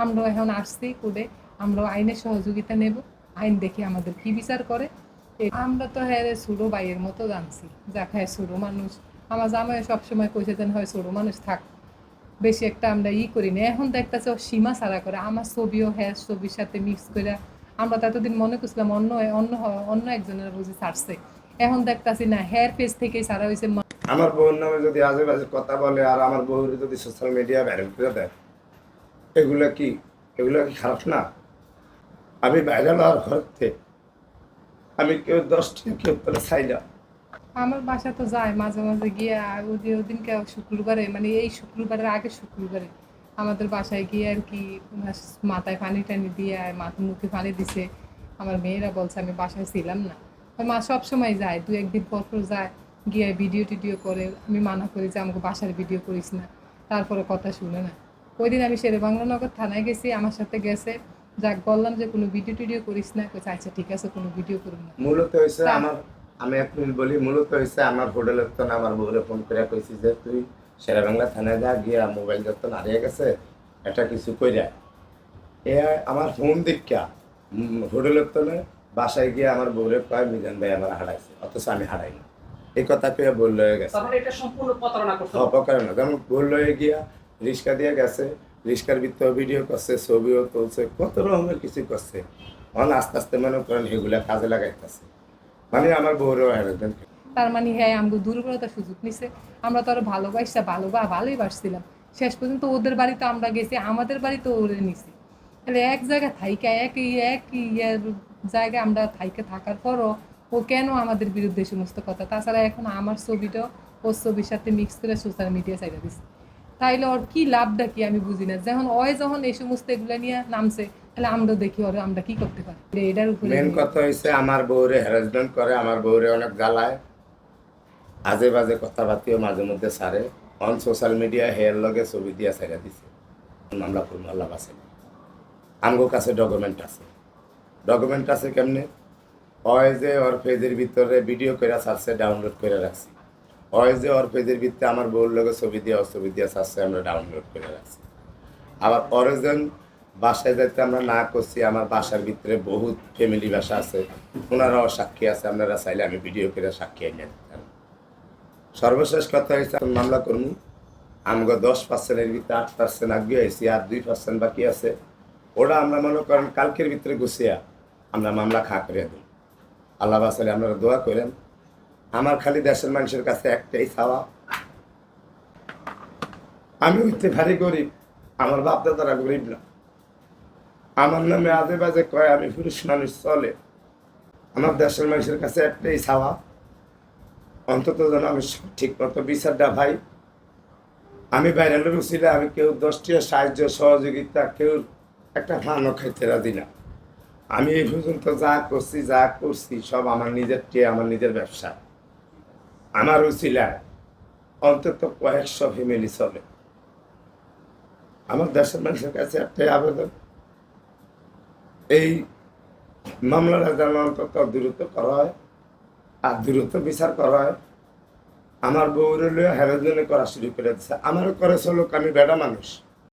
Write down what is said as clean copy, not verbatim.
আমরা এখন আসছি কোর্টে, আমরা আইনের সহযোগিতা নেব, আইন দেখে আমাদের কি বিচার করে। আমরা তো হ্যাঁ ছোটো ভাইয়ের মতো জানছি, যাক হ্যাঁ ছোটো মানুষ। আমার জামাই সবসময় কইছে যেন হয় ছোটো মানুষ থাক, বেশি একটা আমরা করি না। এখন দেখতেছে ও সীমা ছাড়া করে, আমার ছবিও হ্যাঁ ছবির সাথে মিক্স করে। আমরা তো এতদিন মনে করছিলাম অন্য অন্য অন্য একজনের বুঝি ছাড়ছে, এখন দেখতেছি না হেয়ার পেজ থেকেই ছাড়া হয়েছে। আমার বউর নামে যদি আজে বাজে কথা বলে আর আমার বউর যদি সোশ্যাল মিডিয়া ভাইরাল করে দেয়, এগুলো কি খারাপ না? আমি ভাইরাল হওয়ার ঘরতে আমি কেউ 10টি কেউ চাই না। আমার বাসা তো যায় মাঝে মাঝে গিয়ে, ওদিনকে শুক্রবারে, মানে এই শুক্রবারের আগে শুক্রবারে আমাদের বাসায় গিয়ে আর কি মাথায় পানি টানি দিয়ে মাথা মুখে পানি দিছে। আমার মেয়েরা বলছে আমি বাসায় ছিলাম না। মা সবসময় যায়, দু একদিন পর পর যায়, গিয়ে ভিডিও টিডিও করে। আমি মানা করি যে আমাকে বাসার ভিডিও করিস না, তারপরে কথা শুনে না। ওই দিন আমি শেরেবাংলানগর থানায় গেছি, আমার সাথে গেছে, যাক বললাম যে কোনো ভিডিও টিডিও করিস না, আচ্ছা ঠিক আছে কোনো ভিডিও করুন না। মূলত হয়েছে আমার, আমি এক মিনিট বলি, মূলত হয়েছে আমার হোটেলের তো আমার বউরে ফোন করে কইছি যে তুই শেরেবাংলা থানায় যা, গিয়া মোবাইল যত হারিয়ে গেছে এটা কিছু কইরা। এ আমার ফোন দীক্ষা হোটেলের তো বাসায় গিয়ে আমার বউরে কয় মিজান ভাই আমার হারাইছে, অথচ আমি হারাই না। এই কথা পেয়ে বলল হয়ে গেছে, এটা সম্পূর্ণ প্রতারণা করছে। প্রতারণা। যেমন বলল হয়ে গিয়া রিক্সা দিয়ে গেছে, রিক্সার ভিতরে ভিডিও করছে, ছবিও তুলছে, কত রকমের কিছু করছে। এখন আস্তে আস্তে মনে করেন এগুলা কাজে লাগাইতেছে, মানে আমার বউরেও হারাইতেন। তার মানে হ্যাঁ আমাকে দুর্বলতার সুযোগ নিছে। আমরা তো আরো ভালোই বাসছিলাম। শেষ পর্যন্ত ওদের বাড়িতে আমরা গেছি, আমাদের বাড়িতে ওরে নিছি। তাহলে এক জায়গায় থাইকা এক জায়গায় আমরা থাইকে থাকার পরও ও কেন আমাদের বিরুদ্ধে সমস্ত কথা? তাছাড়া এখন আমার ছবিটা ওর ছবির সাথে মিক্স করে সোশ্যাল মিডিয়া সাইডে দিচ্ছে। তাইলে ওর কি লাভটা কি আমি বুঝি না। যখন এই সমস্ত এগুলো নিয়ে নামছে, তাহলে আমরা দেখি ওর আমরা কি করতে পারি। এটার উপরে মেন কথা হয়েছে আমার বউরে হ্যারাসমেন্ট করে, আমার বউরে অনেক জ্বালায়, আজে বাজে কথাবার্তাও মাঝে মধ্যে সারে। অন সোশ্যাল মিডিয়া হেয়ার লগে ছবি দিয়া ছেড়ে দিছে। মামলা করুন, আল্লাহ বাসে। আমগো কাছে ডকুমেন্ট আছে কেমনে? হয় যে ওর পেজের ভিতরে ভিডিও করে ছাড়ছে, ডাউনলোড করে রাখছি। হয় যে ওর পেজের ভিতরে আমার বউর লগে ছবি দিয়া ছাড়ছে, আমরা ডাউনলোড করে রাখছি। আবার পরে যেন বাসায় যাইতে আমরা না করছি, আমার বাসার ভিতরে বহুত ফ্যামিলি বাসা আছে, ওনারাও সাক্ষী আছে, আপনারা চাইলে আমি ভিডিও করে সাক্ষী এনে দিতাম। সর্বশেষ কথা হয়েছে মামলা করুন। আমগো 10%-এর ভিতরে 8% আগে হয়েছি, আর 2% বাকি আছে। ওরা আমরা মনে করেন কালকের ভিতরে গুছিয়া আমরা মামলা করে দিই। আল্লাহ বাসালে আপনারা দোয়া করেন। আমার খালি দেশের মানুষের কাছে একটাই চাওয়া, আমি হইতে ভারী গরিব, আমার বাপ দাদারা গরিব না। আমার নামে আজে বাজে কয় আমি পুরুষ মানুষ চলে। আমার দেশের মানুষের কাছে একটাই চাওয়া, অন্তত যেন আমি ঠিক মতো বিচারটা ভাই। আমি বাইরের লোক ছিল, আমি কেউ 10টি সাহায্য সহযোগিতা কেউ একটা ফানও খাইতে রাজি না। আমি এই পর্যন্ত যা করছি সব আমার নিজের ব্যবসা। আমার উচিলায় অন্তত কয়েকশো ফ্যামিলি চলে। আমার দেশের মানুষের কাছে একটাই আবেদন, এই মামলাটা যেন অন্তত দ্রুত করা হয়, আর দ্রুত বিচার করা হয়। আমার বউরে লইয়া হ্যারাসমেন্ট করা শুরু করে দিচ্ছে। আমারও করে চলুক, আমি বেড়া মানুষ।